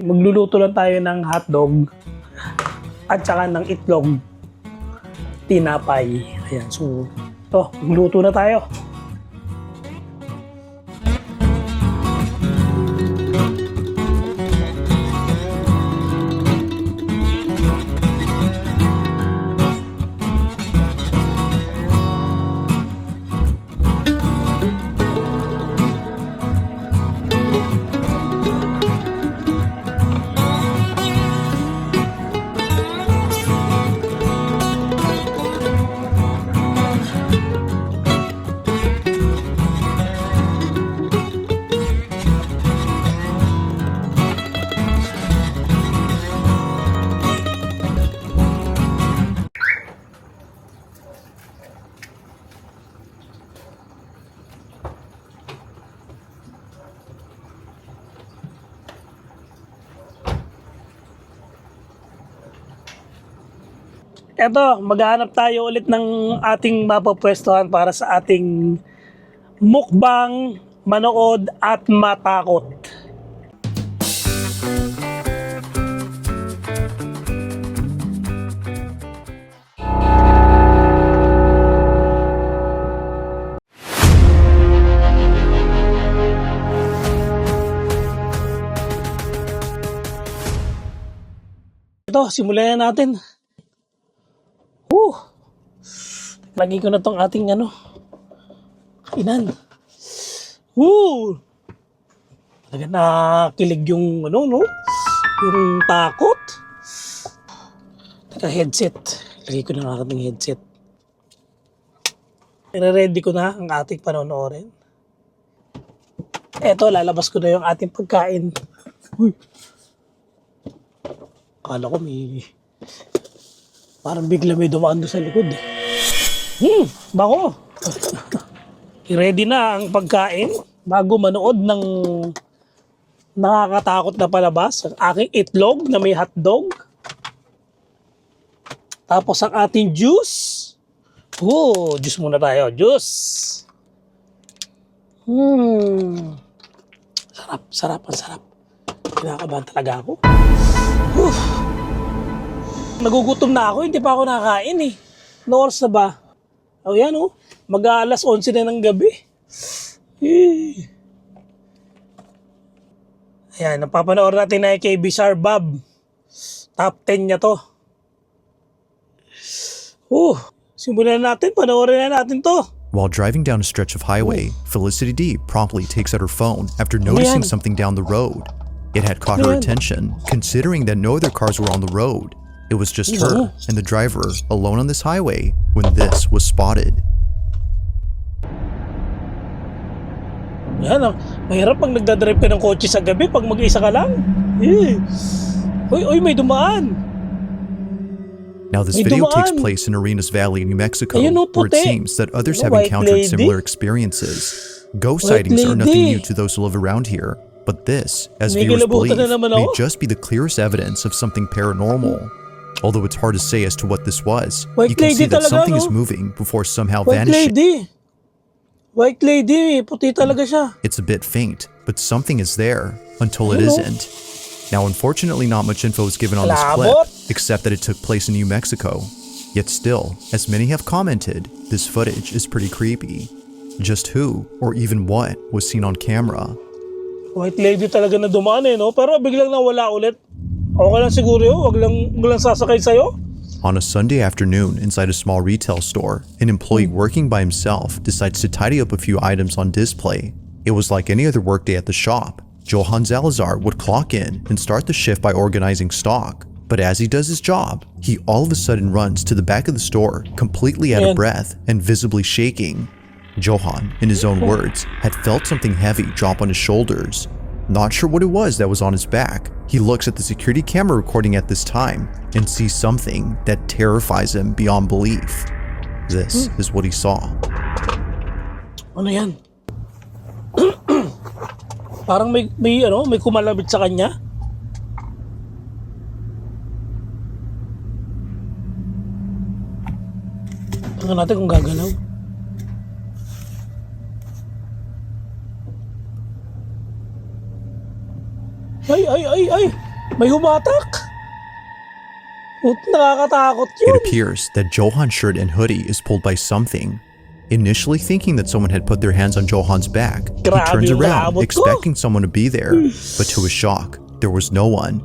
Magluluto lang tayo ng hotdog at saka ng itlog, tinapay. Ayan, so ito, magluto na tayo. Eto, maghahanap tayo ulit ng ating mapapwestuhan para sa ating mukbang, manood at matakot. Ito, simulan na natin. Lagi ko na tong ating kainan. Talaga nakilig yung yung takot. Teka, headset. Lagi ko na ang ating headset. Ready ko na ang ating panonoorin. Eto, lalabas ko na yung ating pagkain. Akala ko parang bigla may dumaan doon sa likod eh. Bako. I-ready na ang pagkain bago manood ng nakakatakot na palabas. Ang aking itlog na may hotdog. Tapos ang ating juice. Juice muna tayo. Juice. Sarap. Ang sarap. Kinakabahan talaga ako. Nagugutom na ako. Hindi pa ako nakakain eh. No oras na ba? Yan mag-aalas 11 na ng gabi. Ayan, napapanood natin na kay BizarreBub. Top 10 niya to. Simulan natin, panoorin na natin to. While driving down a stretch of highway, Felicity D promptly takes out her phone after noticing something down the road. It had caught her attention, considering that no other cars were on the road. It was just her and the driver alone on this highway when this was spotted. Yan mahirap pag nagdadrive ka ng kotse sa gabi pag mag-isa ka lang. May dumaan. Now this video takes place in Arenas Valley, New Mexico, where it seems that others have encountered similar experiences. Ghost sightings are nothing new to those who live around here, but this, as viewers believe, may just be the clearest evidence of something paranormal. Although it's hard to say as to what this was, you can see that something is moving before somehow vanishing. White lady, puti talaga siya. It's a bit faint, but something is there until it isn't. Now, unfortunately, not much info is given on this clip, except that it took place in New Mexico. Yet still, as many have commented, this footage is pretty creepy. Just who, or even what, was seen on camera? White lady talaga na dumaan no? Pero biglang nawala ulit. Okay lang siguro yun, wag lang sasakay sa'yo. On a Sunday afternoon inside a small retail store, an employee working by himself decides to tidy up a few items on display. It was like any other workday at the shop. Johan Salazar would clock in and start the shift by organizing stock. But as he does his job, he all of a sudden runs to the back of the store, completely out of breath and visibly shaking. Johan, in his own words, had felt something heavy drop on his shoulders. Not sure what it was that was on his back, he looks at the security camera recording at this time and sees something that terrifies him beyond belief. This is what he saw. Ano yan? Parang may kumalabit sa kanya. Tingnan natin kung gagalaw. Ay! May humatak. Nakakatakot yun. It appears that Johan's shirt and hoodie is pulled by something. Initially thinking that someone had put their hands on Johan's back, he Grabe turns yung around naabot ko. expecting someone to be there, but to his shock, there was no one.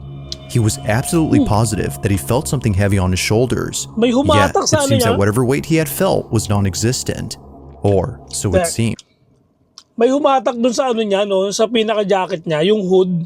He was absolutely positive that he felt something heavy on his shoulders. May Yet, humatak sa it ano seems niya. that whatever weight he had felt was non-existent. Or so it Tek. seemed. May humatak dun sa ano niya, no? Sa pinaka-jacket niya, yung hood.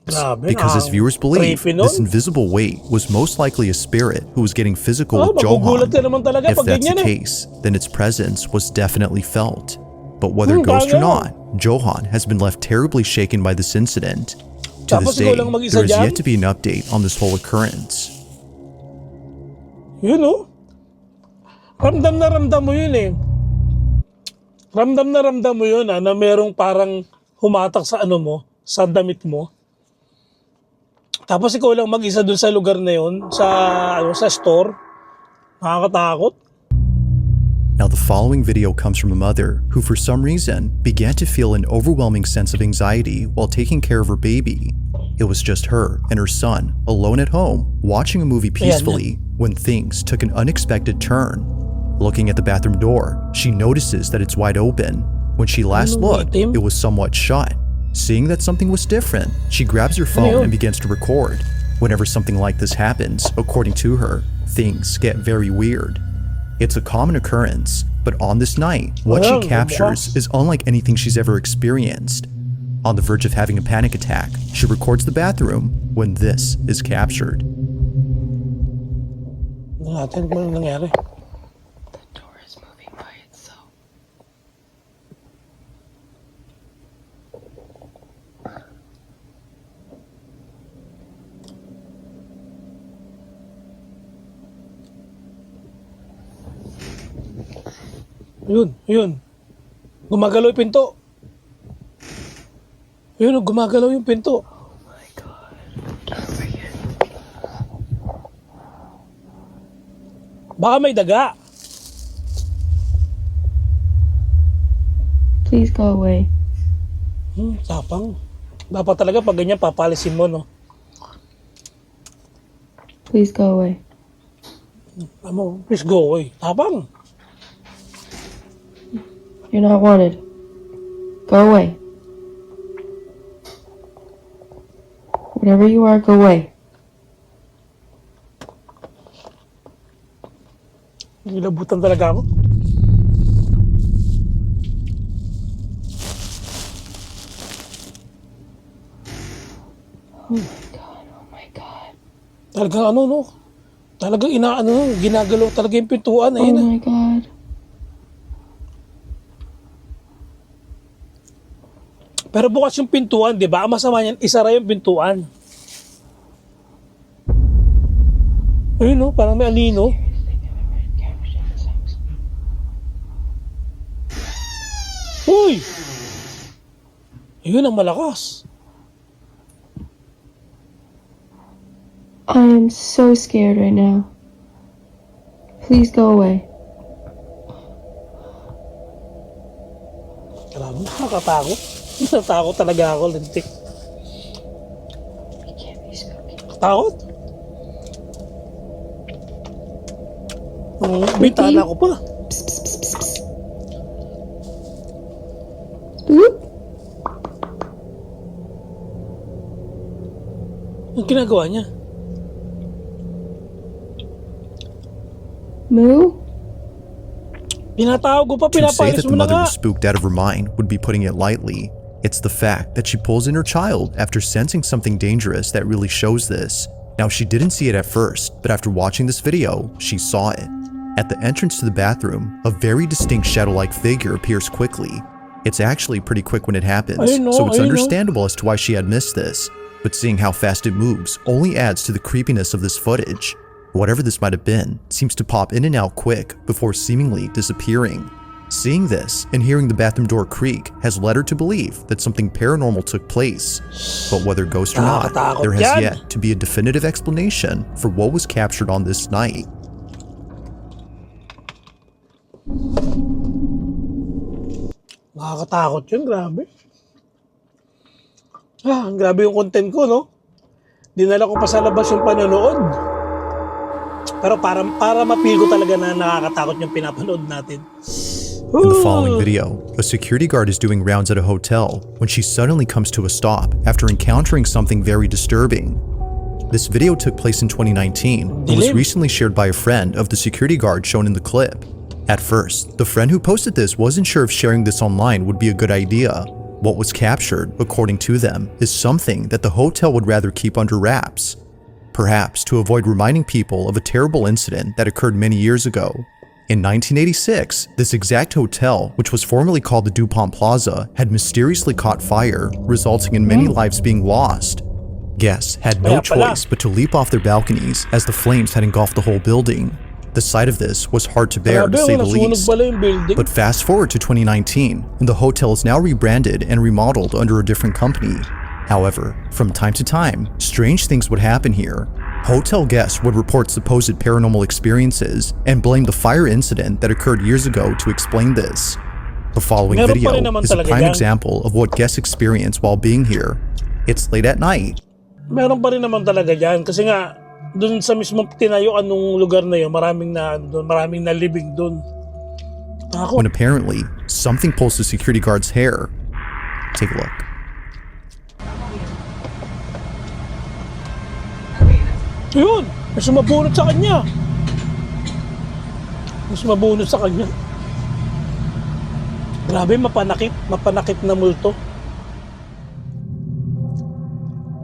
Grabe, Because as viewers believe, creepy nun. this invisible weight was most likely a spirit who was getting physical with magugulat ka Johan. naman talaga If pag that's the ganyan eh. case, then its presence was definitely felt. But whether ghost or paano? not, Johan has been left terribly shaken by this incident. To Tapos this ikaw day, lang mag-isa there is dyan? yet to be an update on this whole occurrence. Yun, no? Ramdam na ramdam mo yun eh. Ramdam na ramdam mo yun na merong parang humatak sa ano mo, sa damit mo. Tapos ikaw lang mag-isa dun sa lugar na yun, sa store. Nakakatakot. Now the following video comes from a mother who for some reason began to feel an overwhelming sense of anxiety while taking care of her baby. It was just her and her son alone at home watching a movie peacefully when things took an unexpected turn. Looking at the bathroom door, she notices that it's wide open. When she last looked, it was somewhat shut. Seeing that something was different, she grabs her phone and begins to record. Whenever something like this happens, according to her, things get very weird. It's a common occurrence, but on this night, what she captures is unlike anything she's ever experienced. On the verge of having a panic attack, she records the bathroom when this is captured. Natin kung ano nangyari. The door is moving by itself. Yun. Gumagalaw yung pinto. Yun, gumagalaw yung pinto. Oh my god. Over here. Baka may daga. Please go away. Tapang. Dapat talaga pag ganyan papalisin mo, no? Please go away. Please go away. Tapang. You're not wanted. Go away. Whatever you are, go away. Nilabutan talaga ako. Oh my god, oh my god. Talagang ano, no? Talagang ginagalaw talaga yung pintuan. Oh Ayun, my god. Pero bukas yung pintuan, di ba? Ang masama niyan, isara yung pintuan. Ayun, no? Parang may alino. Uy! Ayun ang malakas. I am so scared right now. Please go away. Grabe, nakatakot. Natakot talaga ako, lintik. We can't be spooky. Takot? Bintana ko pa. Spook? Ang ginagawa niya? Moo? Pinatawag ko pa, To say pinapalis that the mo na mother nga. was spooked out of her mind would be putting it lightly. It's the fact that she pulls in her child after sensing something dangerous that really shows this. Now, she didn't see it at first, but after watching this video, she saw it. At the entrance to the bathroom, a very distinct shadow-like figure appears quickly. It's actually pretty quick when it happens, so it's understandable as to why she had missed this. But seeing how fast it moves only adds to the creepiness of this footage. Whatever this might have been seems to pop in and out quick before seemingly disappearing. Seeing this and hearing the bathroom door creak has led her to believe that something paranormal took place. But whether ghost or not, there has yet to be a definitive explanation for what was captured on this night. Nakakatakot yun, grabe. Grabe yung content ko, no? Dinala ko pa sa labas yung panonood. Pero para ma-feel ko talaga na nakakatakot yung pinapanood natin. In the following video, a security guard is doing rounds at a hotel when she suddenly comes to a stop after encountering something very disturbing. This video took place in 2019 and was recently shared by a friend of the security guard shown in the clip. At first, the friend who posted this wasn't sure if sharing this online would be a good idea. What was captured, according to them, is something that the hotel would rather keep under wraps. Perhaps to avoid reminding people of a terrible incident that occurred many years ago. In 1986, this exact hotel, which was formerly called the DuPont Plaza, had mysteriously caught fire, resulting in many lives being lost. Guests had no choice but to leap off their balconies as the flames had engulfed the whole building. The sight of this was hard to bear, to say the least. But fast forward to 2019, and the hotel is now rebranded and remodeled under a different company. However, from time to time, strange things would happen here. Hotel guests would report supposed paranormal experiences and blame the fire incident that occurred years ago to explain this. The following video is a prime example of what guests experience while being here. It's late at night. Meron pa rin naman talaga dyan. Kasi nga, dun sa mismong tinayuan nung lugar na yun, maraming nalibing dun. When apparently, something pulls the security guard's hair. Take a look. Yun! Mas mabunot sa kanya. Grabe, mapanakit na multo.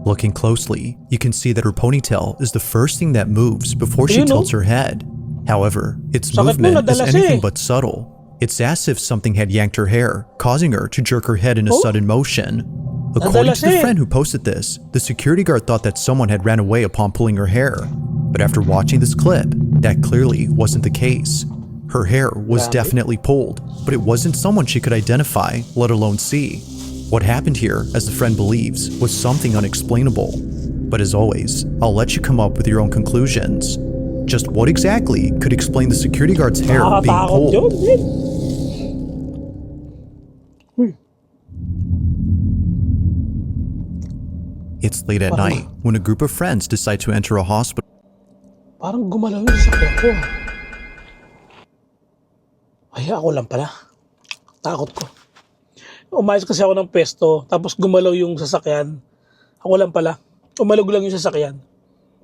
Looking closely, you can see that her ponytail is the first thing that moves before she tilts her head. However, its movement is anything but subtle. It's as if something had yanked her hair, causing her to jerk her head in a sudden motion. According to the friend who posted this, the security guard thought that someone had ran away upon pulling her hair. But after watching this clip, that clearly wasn't the case. Her hair was definitely pulled, but it wasn't someone she could identify, let alone see. What happened here, as the friend believes, was something unexplainable. But as always, I'll let you come up with your own conclusions. Just what exactly could explain the security guard's hair being pulled? It's late at night when a group of friends decide to enter a hospital. Parang gumalaw yung sakyan ko. Ay, ako lang pala. Takot ko. Umayos kasi ako ng pesto, tapos gumalaw yung sasakyan. Ako lang pala. Umalog lang yung sasakyan.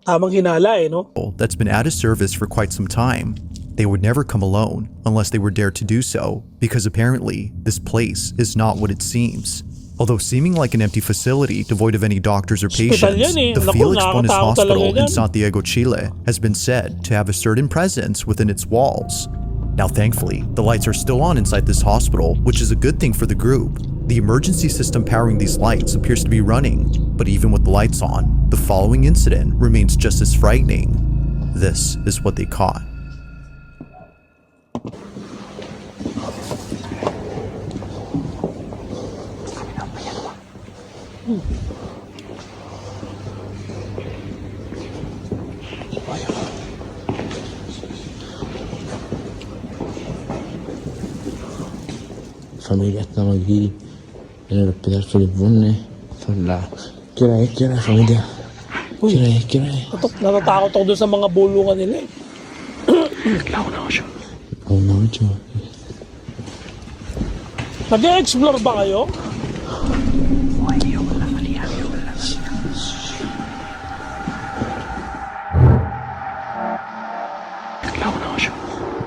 Tamang hinala no? That's been out of service for quite some time. They would never come alone unless they were dared to do so, because apparently this place is not what it seems. Although seeming like an empty facility devoid of any doctors or patients, the Felix Bonis Hospital in Santiago, Chile has been said to have a certain presence within its walls. Now thankfully, the lights are still on inside this hospital, which is a good thing for the group. The emergency system powering these lights appears to be running, but even with the lights on, the following incident remains just as frightening. This is what they caught. Familia estamos aquí en el hospital Felipe Bonis. Son las... ¿Qué hora es, familia? ¿Qué hora es? Natatakot ako doon sa mga bulungan nila eh. Una ocho. Nag-explore ba kayo?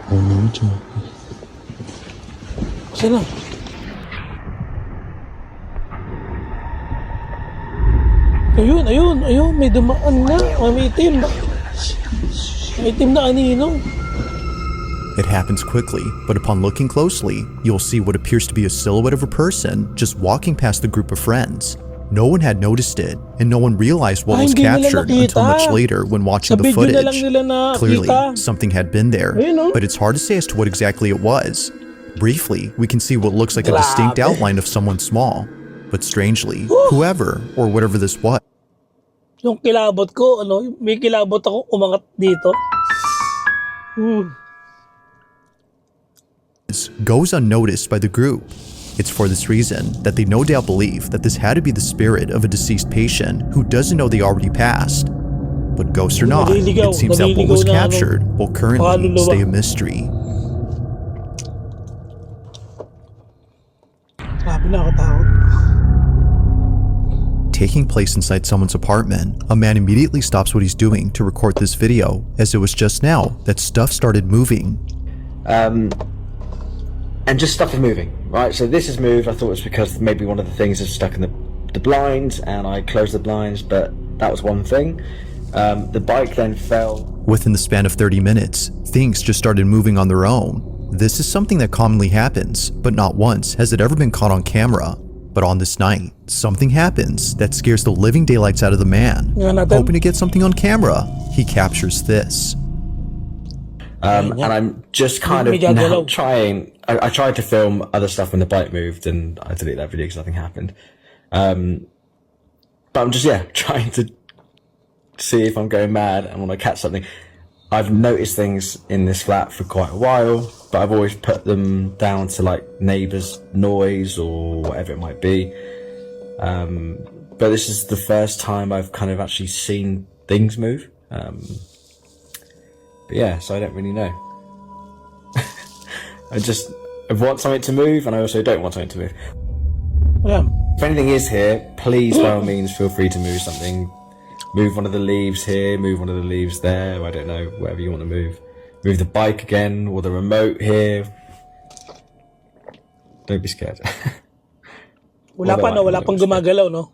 Una ocho. Saan na? Ayun, may dumaan na. May itim. May itim na anino. It happens quickly, but upon looking closely, you'll see what appears to be a silhouette of a person just walking past the group of friends. No one had noticed it, and no one realized what was captured until much later when watching the footage. Clearly, something had been there, but it's hard to say as to what exactly it was. Briefly, we can see what looks like a distinct outline of someone small, but strangely, whoever or whatever this was Yung kilabot ko, may kilabot ako umangat dito. goes unnoticed by the group. It's for this reason that they no doubt believe that this had to be the spirit of a deceased patient who doesn't know they already passed. But ghost or not, it seems that what was captured will currently stay a mystery. Grabe, nakakatakot. Taking place inside someone's apartment, a man immediately stops what he's doing to record this video, as it was just now that stuff started moving. And just stuff is moving, right? So this has moved. I thought it was because maybe one of the things is stuck in the blinds, and I closed the blinds, but that was one thing. The bike then fell. Within the span of 30 minutes, things just started moving on their own. This is something that commonly happens, but not once has it ever been caught on camera. But on this night, something happens that scares the living daylights out of the man. Hoping to get something on camera, he captures this. And I'm just kind of now trying. I tried to film other stuff when the bike moved, and I deleted that video because nothing happened. But I'm just trying to see if I'm going mad and want to catch something. I've noticed things in this flat for quite a while, but I've always put them down to like neighbours' noise or whatever it might be. But this is the first time I've kind of actually seen things move. But yeah, so I don't really know. I want something to move, and I also don't want something to move. Yeah. If anything is here, please by all means feel free to move something. Move one of the leaves here, move one of the leaves there, I don't know, whatever you want to move. Move the bike again, or the remote here. Don't be scared. Wala pang gumagalaw, no?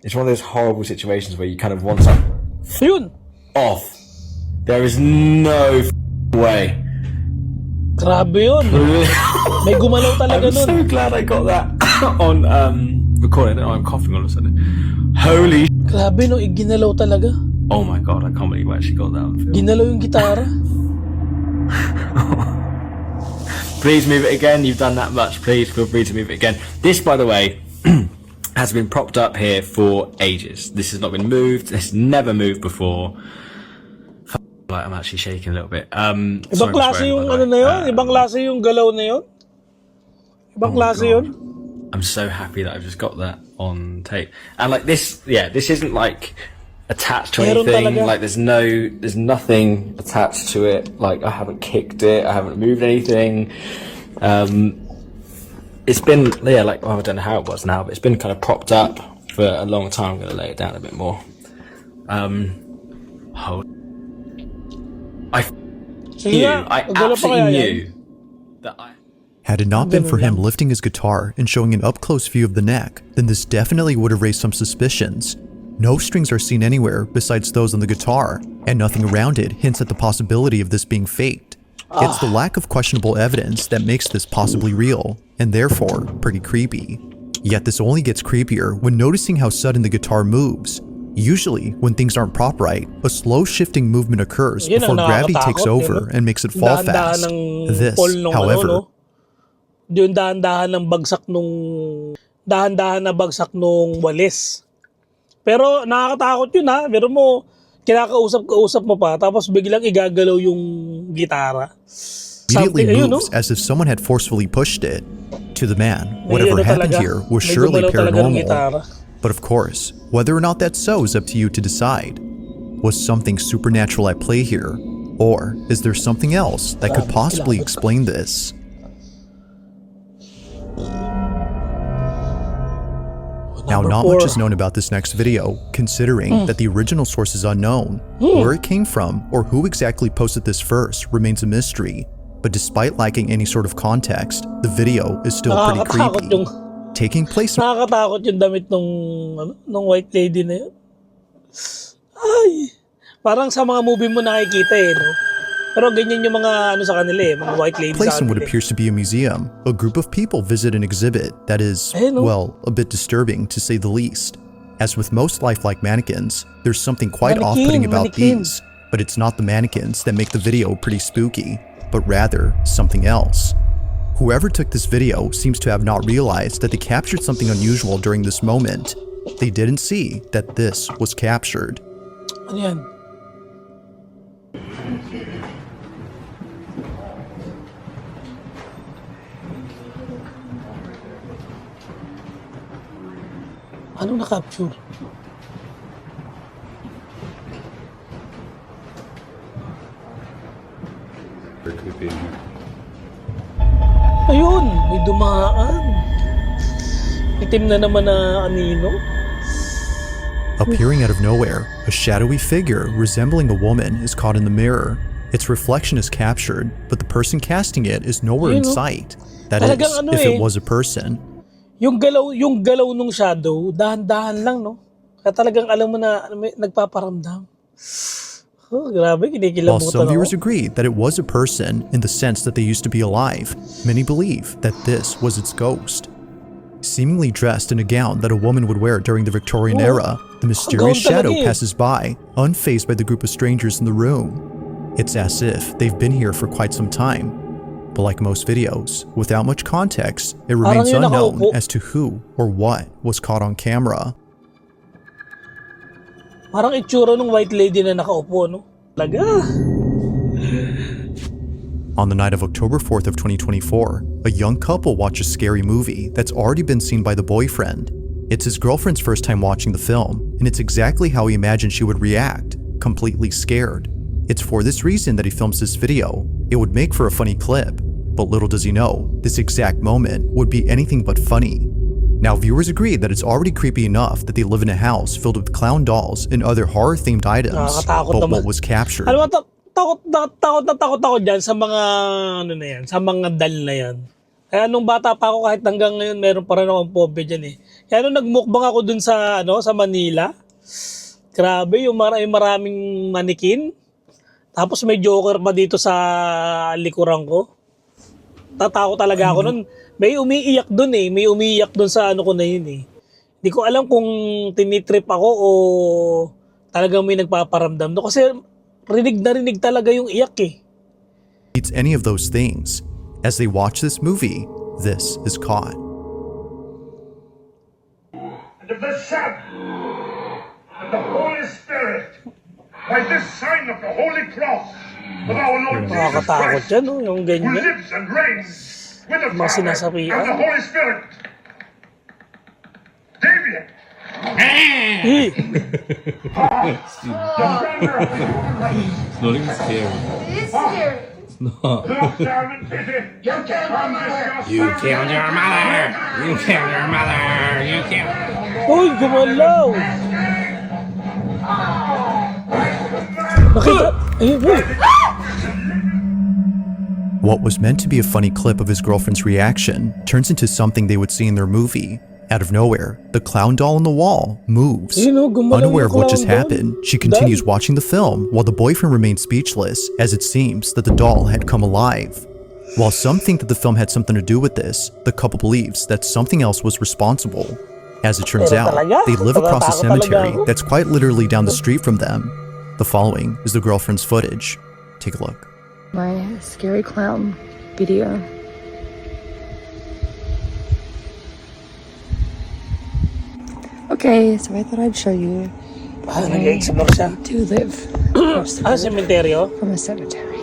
It's one of those horrible situations where you kind of want something Yun! off. There is no way. Grabe yun. May gumalaw talaga nun. I'm so glad I got that on recording. Oh, I'm coughing all of a sudden. Holy Grabe no, ginalaw talaga. oh my god, I can't believe I actually got that on film. Ginalaw yung gitara. Please move it again. You've done that much. Please feel free to move it again. This, by the way, has been propped up here for ages. This has not been moved. It's never moved before. Like, I'm actually shaking a little bit. Ibang klase yung ano na yun? Ibang klase yung galaw na yun? Ibang klase yun? I'm so happy that I've just got that on tape. And like this, this isn't like attached to anything. Like there's nothing attached to it. Like I haven't kicked it. I haven't moved anything. It's been, I don't know how it was now, but it's been kind of propped up for a long time. I'm going to lay it down a bit more. I absolutely knew that Had it not been for him lifting his guitar and showing an up-close view of the neck, then this definitely would have raised some suspicions. No strings are seen anywhere besides those on the guitar, and nothing around it hints at the possibility of this being faked. It's the lack of questionable evidence that makes this possibly real, and therefore pretty creepy. Yet this only gets creepier when noticing how sudden the guitar moves. Usually, when things aren't prop right, a slow shifting movement occurs before gravity takes over and makes it fall fast. This, however, yung dahan-dahan ng bagsak nung walis. Pero nakakatakot yun ha. Pero mo, kinakausap mo pa, tapos biglang igagalaw yung gitara. Immediately moves as if someone had forcefully pushed it. To the man, whatever happened here was surely paranormal. But of course, whether or not that's so is up to you to decide. Was something supernatural at play here? Or is there something else that could possibly explain this? Now, not much is known about this next video, considering that the original source is unknown. Where it came from, or who exactly posted this first, remains a mystery. But despite lacking any sort of context, the video is still pretty creepy. Taking place. Nakakatakot yung damit nung white lady na yun. Ay, parang sa mga movie mo nakikita no? Pero ganyan yung mga sa kanila mga white ladies. Place in what appears to be a museum. A group of people visit an exhibit that is, well, a bit disturbing to say the least. As with most lifelike mannequins, there's something quite off-putting about these, but it's not the mannequins that make the video pretty spooky, but rather something else. Whoever took this video seems to have not realized that they captured something unusual during this moment. They didn't see that this was captured. Ano yan? Anong na-capture? Ayun, may dumaan. Itim na naman na anino. Appearing out of nowhere, a shadowy figure resembling a woman is caught in the mirror. Its reflection is captured, but the person casting it is nowhere in Ayun, no? sight. That Talagang is, ano if eh. it was a person. Yung galaw nung shadow, dahan-dahan lang, no? Kaya talagang alam mo na nagpaparamdam. Oh, grabe, While kinikilabutan some viewers ako. agree that it was a person in the sense that they used to be alive, many believe that this was its ghost. Seemingly dressed in a gown that a woman would wear during the Victorian era, the mysterious gown talaga shadow eh. passes by, unfazed by the group of strangers in the room. It's as if they've been here for quite some time. But like most videos, without much context, it remains yun unknown nakaupo. as to who or what was caught on camera. Parang itsura nung white lady na nakaupo, no? Talaga. On the night of October 4th of 2024, a young couple watch a scary movie that's already been seen by the boyfriend. It's his girlfriend's first time watching the film, and it's exactly how he imagined she would react, completely scared. It's for this reason that he films this video. It would make for a funny clip, but little does he know, this exact moment would be anything but funny. Now viewers agree that it's already creepy enough that they live in a house filled with clown dolls and other horror-themed items, Nakakatakot but naman. what was captured Alam mo, takot ako dyan sa mga, ano na yan, sa mga dal na yan. Kaya nung bata pa ako, kahit hanggang ngayon, meron pa rin akong phobia dyan eh. Kaya nung nagmukbang ako dun sa, sa Manila, grabe, yung maraming manikin. Tapos may joker pa dito sa likuran ko. Tatakot talaga ako nun. May umiiyak dun eh. May umiiyak dun sa ko na yun eh. Hindi ko alam kung tinitrip ako o talagang may nagpaparamdam. No? Kasi rinig na rinig talaga yung iyak eh. It's any of those things. As they watch this movie, this is caught. And of the Son, and the Holy Spirit, by this sign of the Holy Cross of our Lord Jesus Nakakatakot Christ, yan, no? Yung who ganyan. lives and reigns with the Mga Father sinasabihan. and the Holy Spirit. Damien! Eh, It's not even scary. It's scary. Look down and pity. You can't discuss You killed your mother! You killed your mother! You killed... uy, gumalaw! Nakita, ayun, uy. What was meant to be a funny clip of his girlfriend's reaction turns into something they would see in their movie. Out of nowhere, the clown doll on the wall moves. You know, gumalaw Unaware yung of what just clown doll. happened, she continues watching the film while the boyfriend remains speechless, as it seems that the doll had come alive. While some think that the film had something to do with this, the couple believes that something else was responsible. As it turns Pero out, talaga? they live across a Natatakot cemetery talaga ako. that's quite literally down the street from them. The following is the girlfriend's footage. Take a look. My scary clown video. Okay, so I thought I'd show you Nag-explore siya. to live across the road Sementeryo? from a cemetery.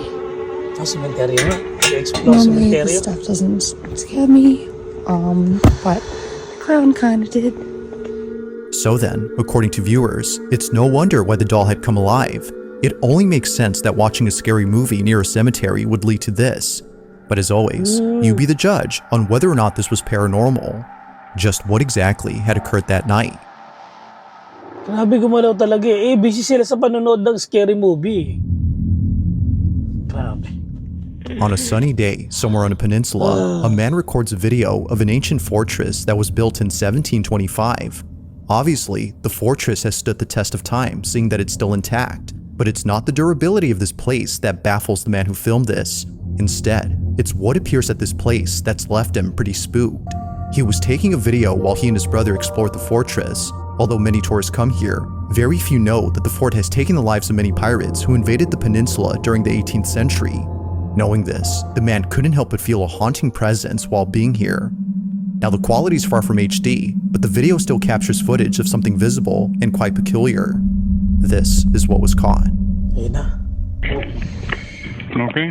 Sementeryo nga. Nag-explore Normally sementeryo. this stuff doesn't scare me, but the clown kind of did. So then, according to viewers, it's no wonder why the doll had come alive. It only makes sense that watching a scary movie near a cemetery would lead to this. But as always, you be the judge on whether or not this was paranormal. Just what exactly had occurred that night. Grabe, gumalaw talaga eh. Busy sila sa panonood ng scary movie. Grabe. On a sunny day, somewhere on a peninsula, a man records a video of an ancient fortress that was built in 1725. Obviously, the fortress has stood the test of time, seeing that it's still intact. But it's not the durability of this place that baffles the man who filmed this. Instead, it's what appears at this place that's left him pretty spooked. He was taking a video while he and his brother explored the fortress. Although many tourists come here, very few know that the fort has taken the lives of many pirates who invaded the peninsula during the 18th century. Knowing this, the man couldn't help but feel a haunting presence while being here. Now the quality is far from HD, but the video still captures footage of something visible and quite peculiar. This is what was caught. Ayun na. Okay.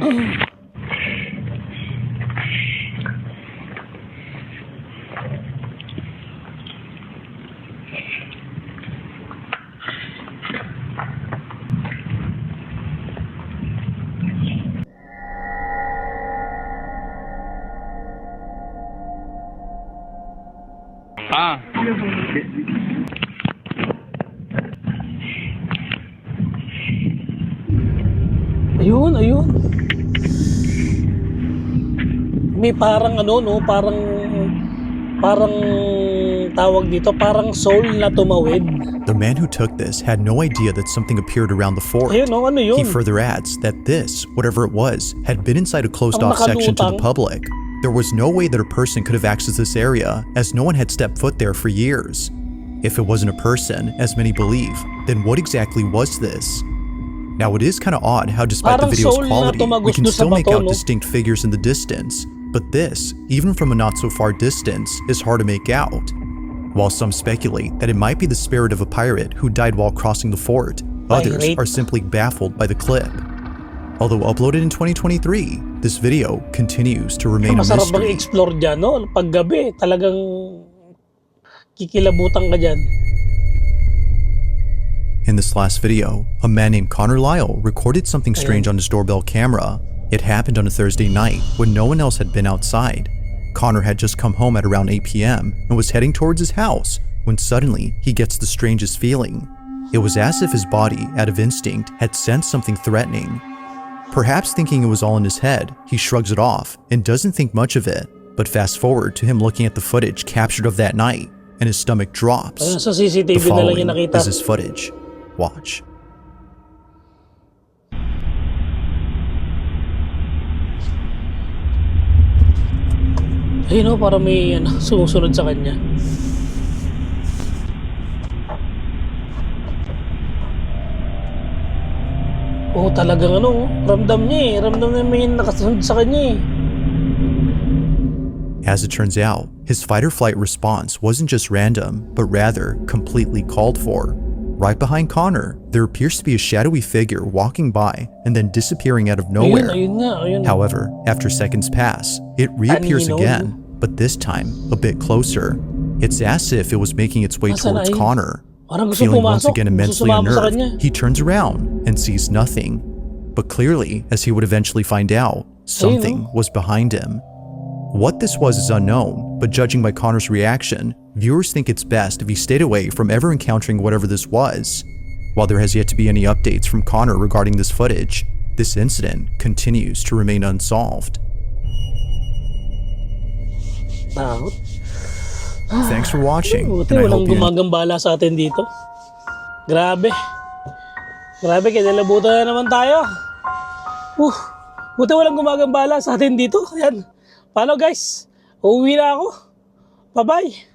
Ayun, ayun. May parang ano, no? Parang tawag dito, parang soul na tumawid. The man who took this had no idea that something appeared around the fort. Ayun, no? Ano He yun? further adds that this, whatever it was, had been inside a Ang closed-off section to the nakalutang. public. There was no way that a person could have accessed this area, as no one had stepped foot there for years. If it wasn't a person, as many believe, then what exactly was this? Now it is kind of odd how despite the Parang video's soul na quality, we tumagos can doon sa still make bato, out no? distinct figures in the distance. But this, even from a not so far distance, is hard to make out. While some speculate that it might be the spirit of a pirate who died while crossing the fort, others Pirate? are simply baffled by the clip. Although uploaded in 2023, this video continues to remain a Masarap bang mystery. explore dyan, no? Pag gabi, talagang kikilabutan ka dyan. In this last video, a man named Connor Lyle recorded something strange on his doorbell camera. It happened on a Thursday night when no one else had been outside. Connor had just come home at around 8 p.m. and was heading towards his house when suddenly he gets the strangest feeling. It was as if his body, out of instinct, had sensed something threatening. Perhaps thinking it was all in his head, he shrugs it off and doesn't think much of it. But fast forward to him looking at the footage captured of that night, and his stomach drops. Ayun, sa The CCTV na lang following yung nakita. is his footage. Watch. Ayun, no? Para may sumusunod sa kanya. Oh, talagang ramdam niya eh. Ramdam na may nakasunod sa kanya eh. As it turns out, his fight-or-flight response wasn't just random, but rather completely called for. Right behind Connor, there appears to be a shadowy figure walking by and then disappearing out of nowhere. Ayun nga, ayun. However, after seconds pass, it reappears Anino. again, but this time a bit closer. It's as if it was making its way Nasaan towards na yun? Connor. Parang gusto Feeling once pumasok. again Gusto immensely sumama sa unnerved, kanya. he turns around and sees nothing. But clearly, as he would eventually find out, something was behind him. What this was is unknown, but judging by Connor's reaction, viewers think it's best if he stayed away from ever encountering whatever this was. While there has yet to be any updates from Connor regarding this footage, this incident continues to remain unsolved. Takot. Thanks for watching, Buti and I walang hope you gumagambala sa atin dito. Grabe. Grabe, kinalabutan na naman tayo. Buti walang gumagambala sa atin dito. Ayan. Paano guys? Uuwi na ako. Bye-bye.